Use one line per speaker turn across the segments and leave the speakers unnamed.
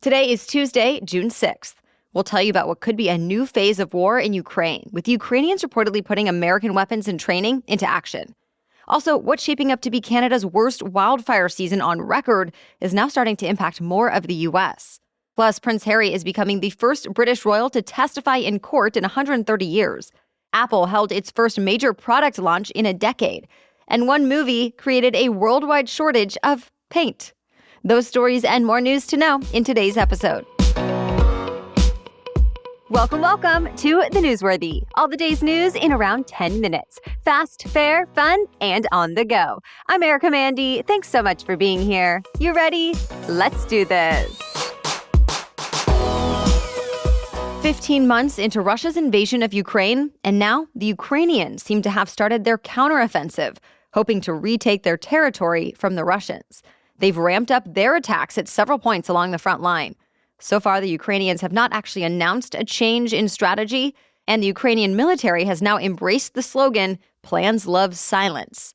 Today is Tuesday, June 6th. We'll tell you about what could be a new phase of war in Ukraine, with Ukrainians reportedly putting American weapons and training into action. Also, what's shaping up to be Canada's worst wildfire season on record is now starting to impact more of the U.S. Plus, Prince Harry is becoming the first British royal to testify in court in 130 years. Apple held its first major product launch in a decade. And one movie created a worldwide shortage of paint. Those stories and more news to know in today's episode. Welcome to The Newsworthy. All the day's news in around 10 minutes. Fast, fair, fun, and on the go. I'm Erica Mandy. Thanks so much for being here. You ready? Let's do this. 15 months into Russia's invasion of Ukraine, and now the Ukrainians seem to have started their counteroffensive, hoping to retake their territory from the Russians. They've ramped up their attacks at several points along the front line. So far, the Ukrainians have not actually announced a change in strategy, and the Ukrainian military has now embraced the slogan, "Plans love silence."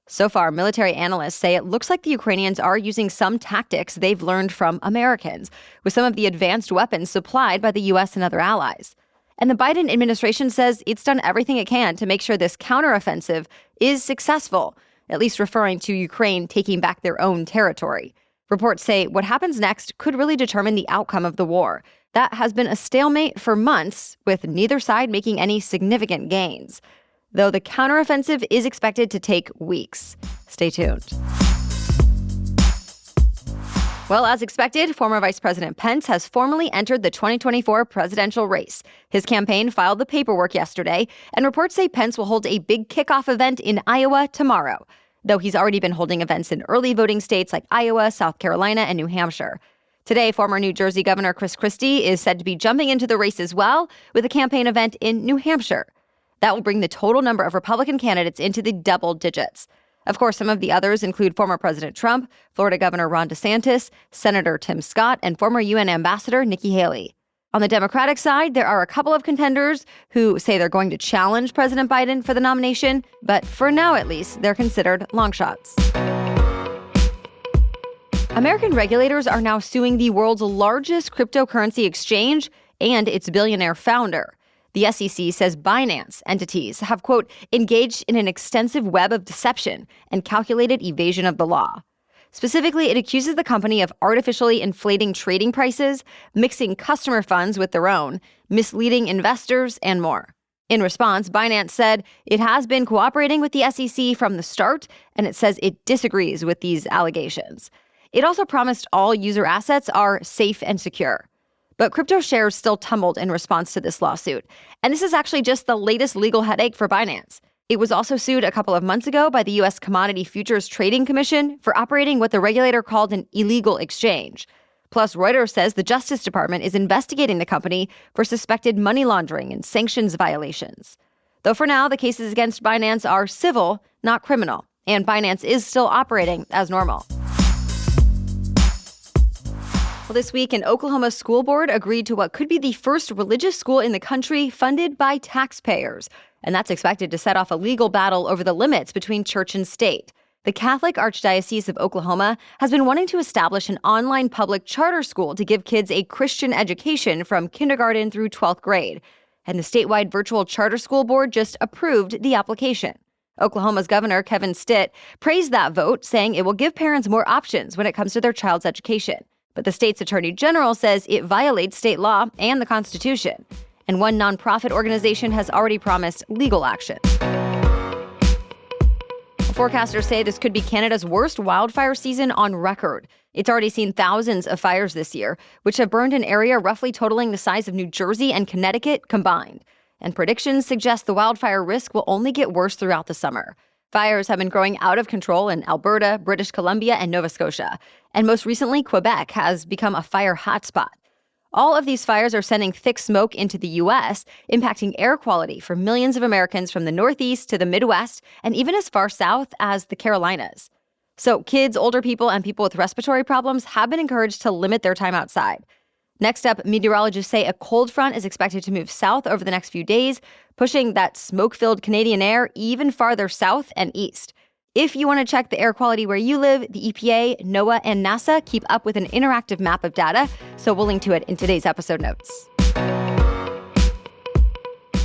So far, military analysts say it looks like the Ukrainians are using some tactics they've learned from Americans, with some of the advanced weapons supplied by the U.S. and other allies. And the Biden administration says it's done everything it can to make sure this counteroffensive is successful, at least referring to Ukraine taking back their own territory. Reports say what happens next could really determine the outcome of the war. That has been a stalemate for months, with neither side making any significant gains. Though the counteroffensive is expected to take weeks. Stay tuned. Well, as expected, former Vice President Pence has formally entered the 2024 presidential race. His campaign filed the paperwork yesterday, and reports say Pence will hold a big kickoff event in Iowa tomorrow, though he's already been holding events in early voting states like Iowa, South Carolina, and New Hampshire. Today, former New Jersey Governor Chris Christie is said to be jumping into the race as well, with a campaign event in New Hampshire. That will bring the total number of Republican candidates into the double digits. Of course, some of the others include former President Trump, Florida Governor Ron DeSantis, Senator Tim Scott, and former UN Ambassador Nikki Haley. On the Democratic side, there are a couple of contenders who say they're going to challenge President Biden for the nomination, but for now at least, they're considered long shots. American regulators are now suing the world's largest cryptocurrency exchange and its billionaire founder. The SEC says Binance entities have, quote, engaged in an extensive web of deception and calculated evasion of the law. Specifically, it accuses the company of artificially inflating trading prices, mixing customer funds with their own, misleading investors, and more. In response, Binance said it has been cooperating with the SEC from the start, and it says it disagrees with these allegations. It also promised all user assets are safe and secure. But crypto shares still tumbled in response to this lawsuit. And this is actually just the latest legal headache for Binance. It was also sued a couple of months ago by the U.S. Commodity Futures Trading Commission for operating what the regulator called an illegal exchange. Plus, Reuters says the Justice Department is investigating the company for suspected money laundering and sanctions violations. Though for now, the cases against Binance are civil, not criminal, and Binance is still operating as normal. Well, this week, an Oklahoma school board agreed to what could be the first religious school in the country funded by taxpayers. And that's expected to set off a legal battle over the limits between church and state. The Catholic Archdiocese of Oklahoma has been wanting to establish an online public charter school to give kids a Christian education from kindergarten through 12th grade. And the statewide virtual charter school board just approved the application. Oklahoma's Governor Kevin Stitt praised that vote, saying it will give parents more options when it comes to their child's education. But the state's attorney general says it violates state law and the Constitution. And one nonprofit organization has already promised legal action. Forecasters say this could be Canada's worst wildfire season on record. It's already seen thousands of fires this year, which have burned an area roughly totaling the size of New Jersey and Connecticut combined. And predictions suggest the wildfire risk will only get worse throughout the summer. Fires have been growing out of control in Alberta, British Columbia, and Nova Scotia. And most recently, Quebec has become a fire hotspot. All of these fires are sending thick smoke into the U.S., impacting air quality for millions of Americans from the Northeast to the Midwest and even as far south as the Carolinas. So kids, older people, and people with respiratory problems have been encouraged to limit their time outside. Next up, meteorologists say a cold front is expected to move south over the next few days, pushing that smoke-filled Canadian air even farther south and east. If you want to check the air quality where you live, the EPA, NOAA, and NASA keep up with an interactive map of data, so we'll link to it in today's episode notes.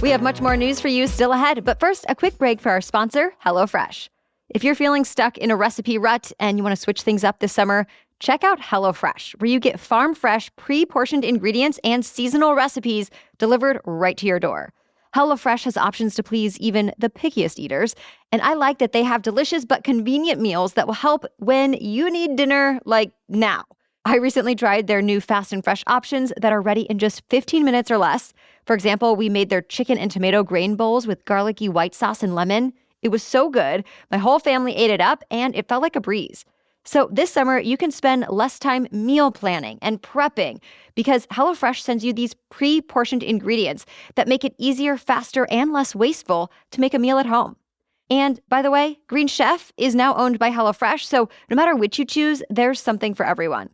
We have much more news for you still ahead, but first, a quick break for our sponsor, HelloFresh. If you're feeling stuck in a recipe rut and you want to switch things up this summer, check out HelloFresh, where you get farm-fresh, pre-portioned ingredients and seasonal recipes delivered right to your door. HelloFresh has options to please even the pickiest eaters, and I like that they have delicious but convenient meals that will help when you need dinner, like now. I recently tried their new fast and fresh options that are ready in just 15 minutes or less. For example, we made their chicken and tomato grain bowls with garlicky white sauce and lemon. It was so good. My whole family ate it up, and it felt like a breeze. So this summer, you can spend less time meal planning and prepping because HelloFresh sends you these pre-portioned ingredients that make it easier, faster, and less wasteful to make a meal at home. And by the way, Green Chef is now owned by HelloFresh, so no matter which you choose, there's something for everyone.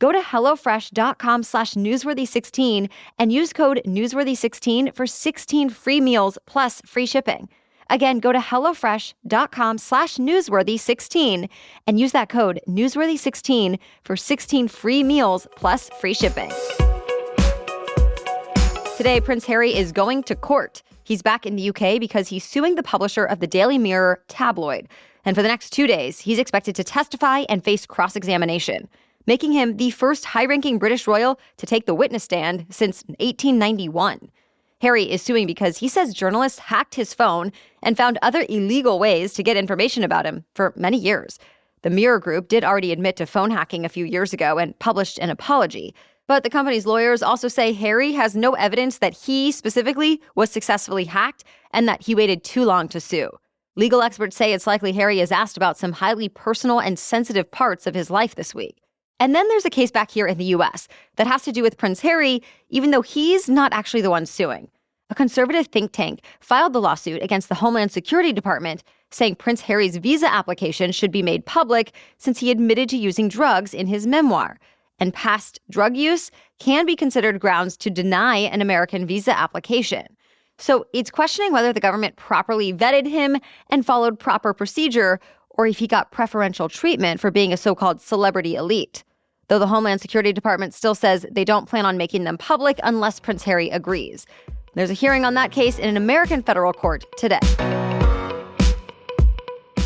Go to HelloFresh.com/newsworthy16 and use code newsworthy16 for 16 free meals plus free shipping. Again, go to HelloFresh.com/newsworthy16 and use that code newsworthy16 for 16 free meals plus free shipping. Today, Prince Harry is going to court. He's back in the UK because he's suing the publisher of the Daily Mirror tabloid. And for the next 2 days, he's expected to testify and face cross-examination, making him the first high-ranking British royal to take the witness stand since 1891. Harry is suing because he says journalists hacked his phone and found other illegal ways to get information about him for many years. The Mirror Group did already admit to phone hacking a few years ago and published an apology. But the company's lawyers also say Harry has no evidence that he specifically was successfully hacked and that he waited too long to sue. Legal experts say it's likely Harry is asked about some highly personal and sensitive parts of his life this week. And then there's a case back here in the U.S. that has to do with Prince Harry, even though he's not actually the one suing. A conservative think tank filed the lawsuit against the Homeland Security Department, saying Prince Harry's visa application should be made public since he admitted to using drugs in his memoir. And past drug use can be considered grounds to deny an American visa application. So it's questioning whether the government properly vetted him and followed proper procedure, or if he got preferential treatment for being a so-called celebrity elite. Though the Homeland Security Department still says they don't plan on making them public unless Prince Harry agrees. There's a hearing on that case in an American federal court today.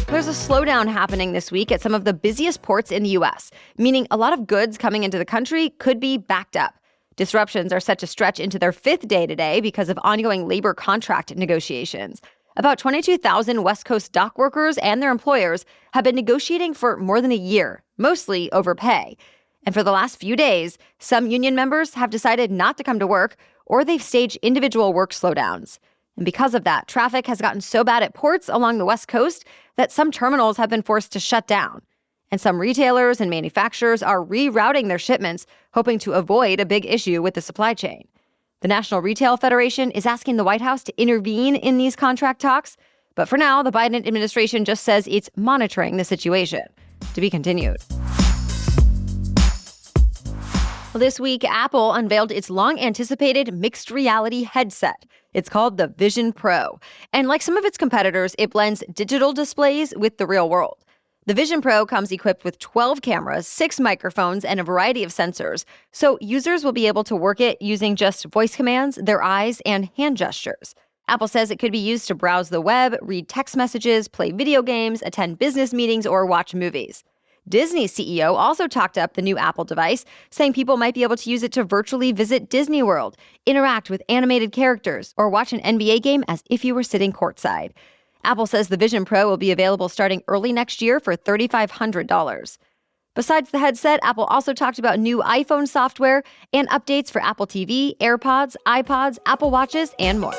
There's a slowdown happening this week at some of the busiest ports in the U.S., meaning a lot of goods coming into the country could be backed up. Disruptions are set to stretch into their 5th day today because of ongoing labor contract negotiations. About 22,000 West Coast dock workers and their employers have been negotiating for more than a year, mostly over pay. And for the last few days, some union members have decided not to come to work, or they've staged individual work slowdowns. And because of that, traffic has gotten so bad at ports along the West Coast that some terminals have been forced to shut down. And some retailers and manufacturers are rerouting their shipments, hoping to avoid a big issue with the supply chain. The National Retail Federation is asking the White House to intervene in these contract talks. But for now, the Biden administration just says it's monitoring the situation. To be continued. Well, this week, Apple unveiled its long-anticipated mixed reality headset. It's called the Vision Pro. And like some of its competitors, it blends digital displays with the real world. The Vision Pro comes equipped with 12 cameras, 6 microphones, and a variety of sensors. So users will be able to work it using just voice commands, their eyes, and hand gestures. Apple says it could be used to browse the web, read text messages, play video games, attend business meetings, or watch movies. Disney's CEO also talked up the new Apple device, saying people might be able to use it to virtually visit Disney World, interact with animated characters, or watch an NBA game as if you were sitting courtside. Apple says the Vision Pro will be available starting early next year for $3,500. Besides the headset, Apple also talked about new iPhone software and updates for Apple TV, AirPods, iPods, Apple Watches, and more.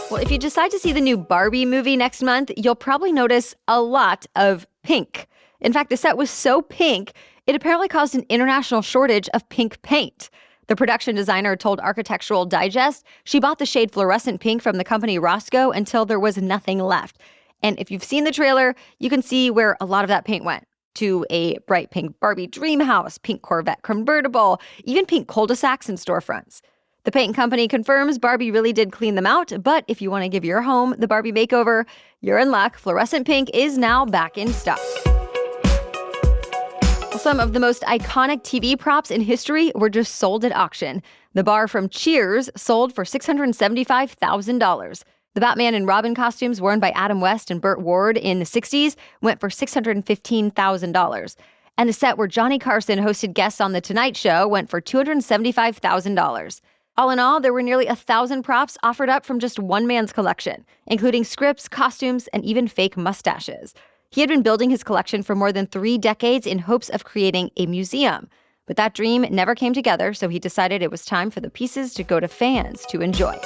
Well, if you decide to see the new Barbie movie next month, you'll probably notice a lot of pink. In fact, the set was so pink, it apparently caused an international shortage of pink paint. The production designer told Architectural Digest she bought the shade fluorescent pink from the company Roscoe until there was nothing left. And if you've seen the trailer, you can see where a lot of that paint went. To a bright pink Barbie dream house, pink Corvette convertible, even pink cul-de-sacs and storefronts. The paint company confirms Barbie really did clean them out, but if you want to give your home the Barbie makeover, you're in luck. Fluorescent pink is now back in stock. Some of the most iconic TV props in history were just sold at auction. The bar from Cheers sold for $675,000. The Batman and Robin costumes worn by Adam West and Burt Ward in the 60s went for $615,000. And the set where Johnny Carson hosted guests on The Tonight Show went for $275,000. All in all, there were nearly 1,000 props offered up from just one man's collection, including scripts, costumes, and even fake mustaches. He had been building his collection for more than 3 decades in hopes of creating a museum. But that dream never came together, so he decided it was time for the pieces to go to fans to enjoy.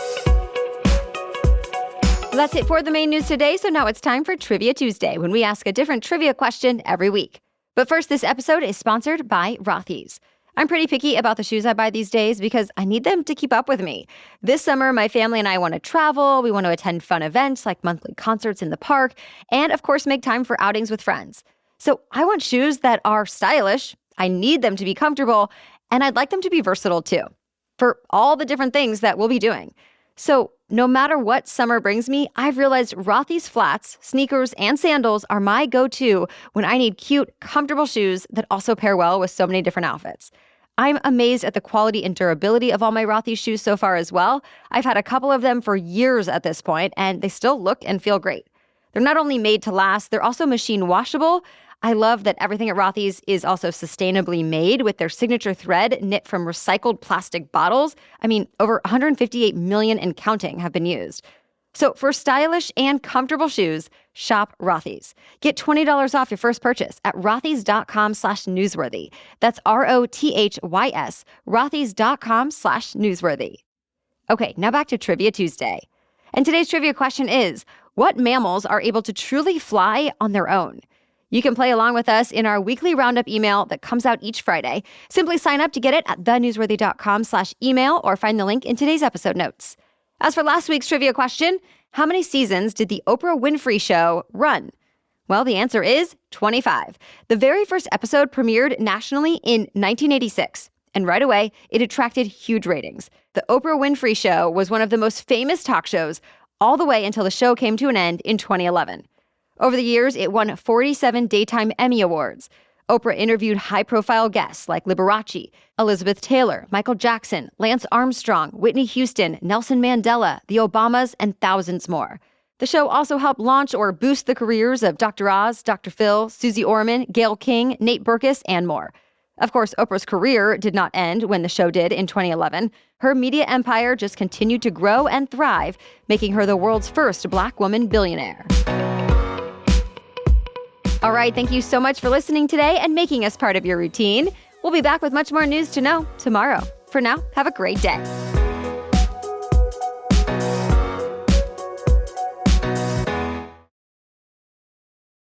That's it for the main news today, so now it's time for Trivia Tuesday, when we ask a different trivia question every week. But first, this episode is sponsored by Rothy's. I'm pretty picky about the shoes I buy these days because I need them to keep up with me. This summer, my family and I want to travel. We want to attend fun events like monthly concerts in the park, and of course, make time for outings with friends. So I want shoes that are stylish. I need them to be comfortable, and I'd like them to be versatile too, for all the different things that we'll be doing. So no matter what summer brings me, I've realized Rothy's flats, sneakers, and sandals are my go-to when I need cute, comfortable shoes that also pair well with so many different outfits. I'm amazed at the quality and durability of all my Rothy's shoes so far as well. I've had a couple of them for years at this point, and they still look and feel great. They're not only made to last, they're also machine washable. I love that everything at Rothy's is also sustainably made with their signature thread knit from recycled plastic bottles. I mean, over 158 million and counting have been used. So for stylish and comfortable shoes, shop Rothy's. Get $20 off your first purchase at rothys.com/newsworthy. That's ROTHYS, rothys.com/newsworthy. Okay, now back to Trivia Tuesday. And today's trivia question is, what mammals are able to truly fly on their own? You can play along with us in our weekly roundup email that comes out each Friday. Simply sign up to get it at thenewsworthy.com/email or find the link in today's episode notes. As for last week's trivia question, how many seasons did the Oprah Winfrey Show run? Well, the answer is 25. The very first episode premiered nationally in 1986, and right away, it attracted huge ratings. The Oprah Winfrey Show was one of the most famous talk shows all the way until the show came to an end in 2011. Over the years, it won 47 Daytime Emmy Awards. Oprah interviewed high-profile guests like Liberace, Elizabeth Taylor, Michael Jackson, Lance Armstrong, Whitney Houston, Nelson Mandela, the Obamas, and thousands more. The show also helped launch or boost the careers of Dr. Oz, Dr. Phil, Susie Orman, Gayle King, Nate Berkus, and more. Of course, Oprah's career did not end when the show did in 2011. Her media empire just continued to grow and thrive, making her the world's first Black woman billionaire. All right, thank you so much for listening today and making us part of your routine. We'll be back with much more news to know tomorrow. For now, have a great day.